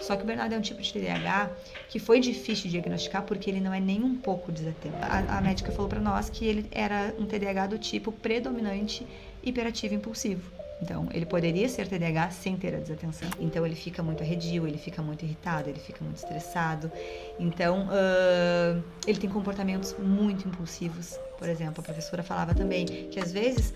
Só que o Bernardo é um tipo de TDAH que foi difícil de diagnosticar porque ele não é nem um pouco desatento. A médica falou para nós que ele era um TDAH do tipo predominante hiperativo impulsivo. Então, ele poderia ser TDAH sem ter a desatenção. Então, ele fica muito arredio, ele fica muito irritado, ele fica muito estressado. Então, ele tem comportamentos muito impulsivos. Por exemplo, a professora falava também que às vezes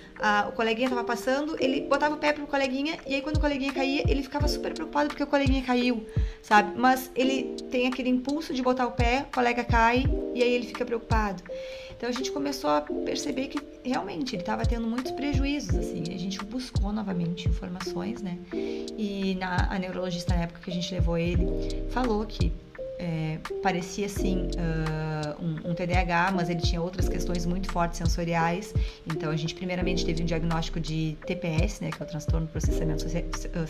o coleguinha estava passando, ele botava o pé pro coleguinha e aí quando o coleguinha caía, ele ficava super preocupado porque o coleguinha caiu, sabe? Mas ele tem aquele impulso de botar o pé, o colega cai e aí ele fica preocupado. Então a gente começou a perceber que realmente ele estava tendo muitos prejuízos, assim. A gente buscou novamente informações, né? E a neurologista na época que a gente levou ele falou que parecia assim um TDAH, mas ele tinha outras questões muito fortes sensoriais. Então a gente primeiramente teve um diagnóstico de TPS, né, que é o transtorno do processamento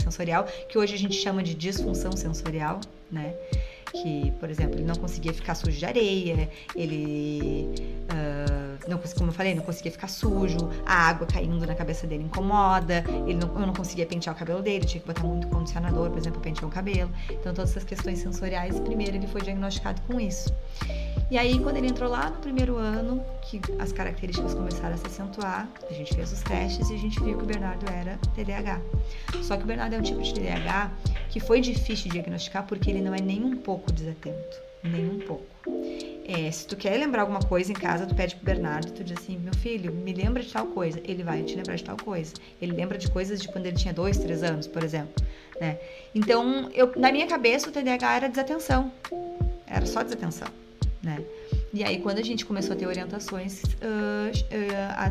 sensorial, que hoje a gente chama de disfunção sensorial, né? Que, por exemplo, ele não conseguia ficar sujo de areia, ele, como eu falei, não conseguia ficar sujo, a água caindo na cabeça dele incomoda, eu não conseguia pentear o cabelo dele, tinha que botar muito condicionador, por exemplo, para pentear o cabelo. Então, todas essas questões sensoriais, primeiro ele foi diagnosticado com isso. E aí, quando ele entrou lá no primeiro ano, que as características começaram a se acentuar, a gente fez os testes e a gente viu que o Bernardo era TDAH. Só que o Bernardo é um tipo de TDAH que foi difícil de diagnosticar porque ele não é nem um pouco desatento, nem um pouco. Se tu quer lembrar alguma coisa em casa, tu pede pro Bernardo, tu diz assim, meu filho, me lembra de tal coisa. Ele vai te lembrar de tal coisa. Ele lembra de coisas de quando ele tinha 2, 3 anos, por exemplo, né? Então, na minha cabeça, o TDAH era desatenção. Era só desatenção, né? E aí, quando a gente começou a ter orientações,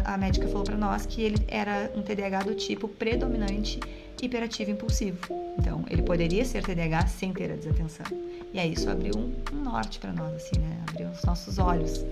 a médica falou pra nós que ele era um TDAH do tipo predominante hiperativo impulsivo. Então, ele poderia ser TDAH sem ter a desatenção. E aí, isso abriu um norte pra nós, assim, né? Abriu os nossos olhos.